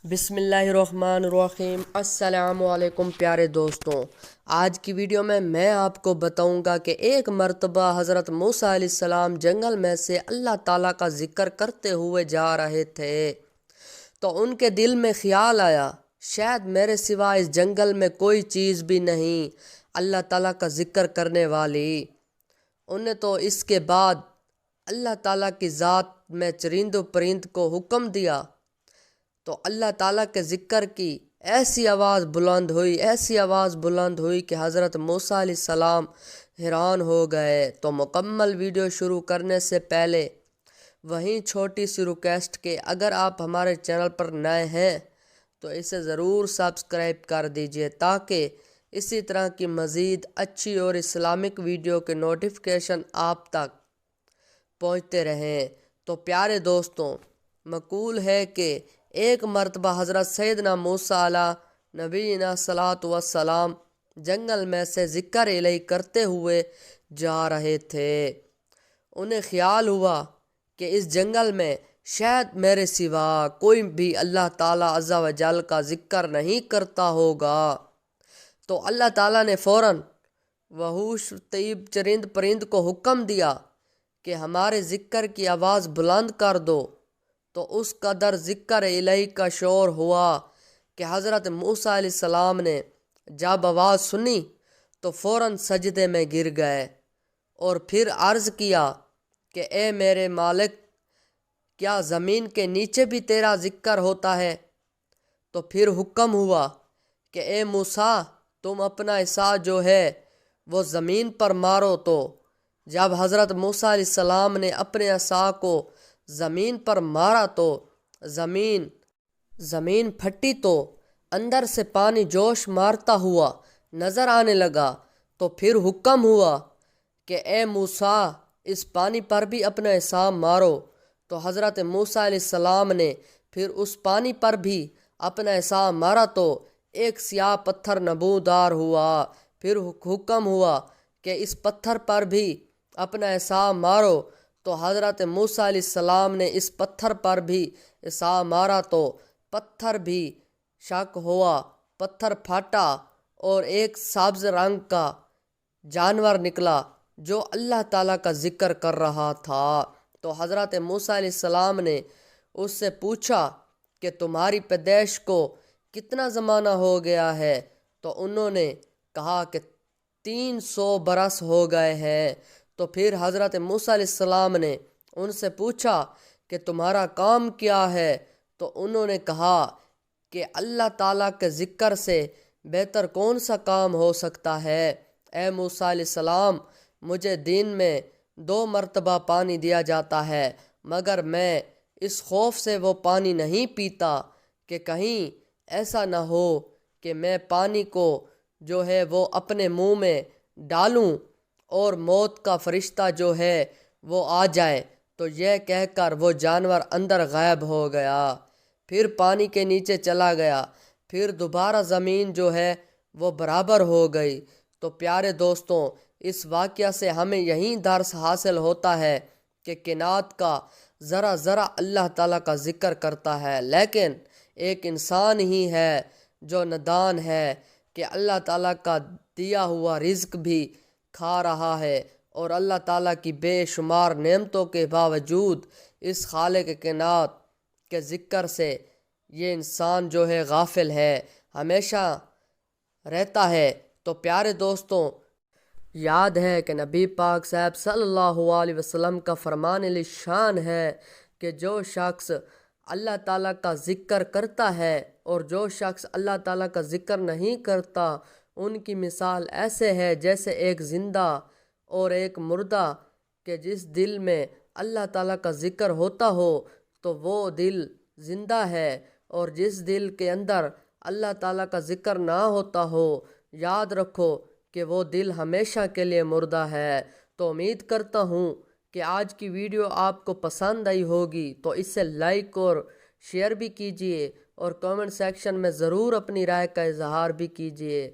بسم اللہ الرحمن الرحیم۔ السلام علیکم پیارے دوستوں، آج کی ویڈیو میں آپ کو بتاؤں گا کہ ایک مرتبہ حضرت موسیٰ علیہ السلام جنگل میں سے اللہ تعالیٰ کا ذکر کرتے ہوئے جا رہے تھے تو ان کے دل میں خیال آیا شاید میرے سوا اس جنگل میں کوئی چیز بھی نہیں اللہ تعالیٰ کا ذکر کرنے والی۔ انہیں تو اس کے بعد اللہ تعالیٰ کی ذات میں چرند و پرند کو حکم دیا تو اللہ تعالیٰ کے ذکر کی ایسی آواز بلند ہوئی کہ حضرت موسیٰ علیہ السلام حیران ہو گئے۔ تو مکمل ویڈیو شروع کرنے سے پہلے وہیں چھوٹی سی ریکویسٹ کہ اگر آپ ہمارے چینل پر نئے ہیں تو اسے ضرور سبسکرائب کر دیجئے تاکہ اسی طرح کی مزید اچھی اور اسلامک ویڈیو کے نوٹیفیکیشن آپ تک پہنچتے رہیں۔ تو پیارے دوستوں، مقول ہے کہ ایک مرتبہ حضرت سیدنا موسیٰ علیہ نبینا صلاۃ والسلام جنگل میں سے ذکر الہی کرتے ہوئے جا رہے تھے۔ انہیں خیال ہوا کہ اس جنگل میں شاید میرے سوا کوئی بھی اللہ تعالیٰ عز و جل کا ذکر نہیں کرتا ہوگا۔ تو اللہ تعالیٰ نے فوراً وحوش طیب چرند پرند کو حکم دیا کہ ہمارے ذکر کی آواز بلند کر دو۔ تو اس قدر ذکر الہی کا شور ہوا کہ حضرت موسیٰ علیہ السلام نے جب آواز سنی تو فوراً سجدے میں گر گئے اور پھر عرض کیا کہ اے میرے مالک، کیا زمین کے نیچے بھی تیرا ذکر ہوتا ہے؟ تو پھر حکم ہوا کہ اے موسیٰ، تم اپنا عصا جو ہے وہ زمین پر مارو۔ تو جب حضرت موسیٰ علیہ السلام نے اپنے عصا کو زمین پر مارا تو زمین پھٹی تو اندر سے پانی جوش مارتا ہوا نظر آنے لگا۔ تو پھر حکم ہوا کہ اے موسیٰ، اس پانی پر بھی اپنا عصا مارو۔ تو حضرت موسیٰ علیہ السلام نے پھر اس پانی پر بھی اپنا عصا مارا تو ایک سیاہ پتھر نبودار ہوا۔ پھر حکم ہوا کہ اس پتھر پر بھی اپنا عصا مارو۔ تو حضرت موسیٰ علیہ السلام نے اس پتھر پر بھی عصا مارا تو پتھر بھی شق ہوا، پتھر پھٹا اور ایک سبز رنگ کا جانور نکلا جو اللہ تعالیٰ کا ذکر کر رہا تھا۔ تو حضرت موسیٰ علیہ السلام نے اس سے پوچھا کہ تمہاری پیدائش کو کتنا زمانہ ہو گیا ہے؟ تو انہوں نے کہا کہ 300 برس ہو گئے ہیں۔ تو پھر حضرت موسیٰ علیہ السلام نے ان سے پوچھا کہ تمہارا کام کیا ہے؟ تو انہوں نے کہا کہ اللہ تعالیٰ کے ذکر سے بہتر کون سا کام ہو سکتا ہے؟ اے موسیٰ علیہ السلام، مجھے دن میں 2 مرتبہ پانی دیا جاتا ہے، مگر میں اس خوف سے وہ پانی نہیں پیتا کہ کہیں ایسا نہ ہو کہ میں پانی کو جو ہے وہ اپنے منہ میں ڈالوں اور موت کا فرشتہ جو ہے وہ آ جائے۔ تو یہ کہہ کر وہ جانور اندر غائب ہو گیا، پھر پانی کے نیچے چلا گیا، پھر دوبارہ زمین جو ہے وہ برابر ہو گئی۔ تو پیارے دوستوں، اس واقعہ سے ہمیں یہی درس حاصل ہوتا ہے کہ کائنات کا ذرا ذرا اللہ تعالیٰ کا ذکر کرتا ہے، لیکن ایک انسان ہی ہے جو نادان ہے کہ اللہ تعالیٰ کا دیا ہوا رزق بھی کھا رہا ہے اور اللہ تعالیٰ کی بے شمار نعمتوں کے باوجود اس خالق کائنات کے ذکر سے یہ انسان جو ہے غافل ہے، ہمیشہ رہتا ہے۔ تو پیارے دوستوں، یاد ہے کہ نبی پاک صاحب صلی اللہ علیہ وسلم کا فرمان شان ہے کہ جو شخص اللہ تعالیٰ کا ذکر کرتا ہے اور جو شخص اللہ تعالیٰ کا ذکر نہیں کرتا، ان کی مثال ایسے ہے جیسے ایک زندہ اور ایک مردہ، کہ جس دل میں اللہ تعالیٰ کا ذکر ہوتا ہو تو وہ دل زندہ ہے، اور جس دل کے اندر اللہ تعالیٰ کا ذکر نہ ہوتا ہو، یاد رکھو کہ وہ دل ہمیشہ کے لیے مردہ ہے۔ تو امید کرتا ہوں کہ آج کی ویڈیو آپ کو پسند آئی ہوگی، تو اسے لائک اور شیئر بھی کیجئے اور کامنٹ سیکشن میں ضرور اپنی رائے کا اظہار بھی کیجئے۔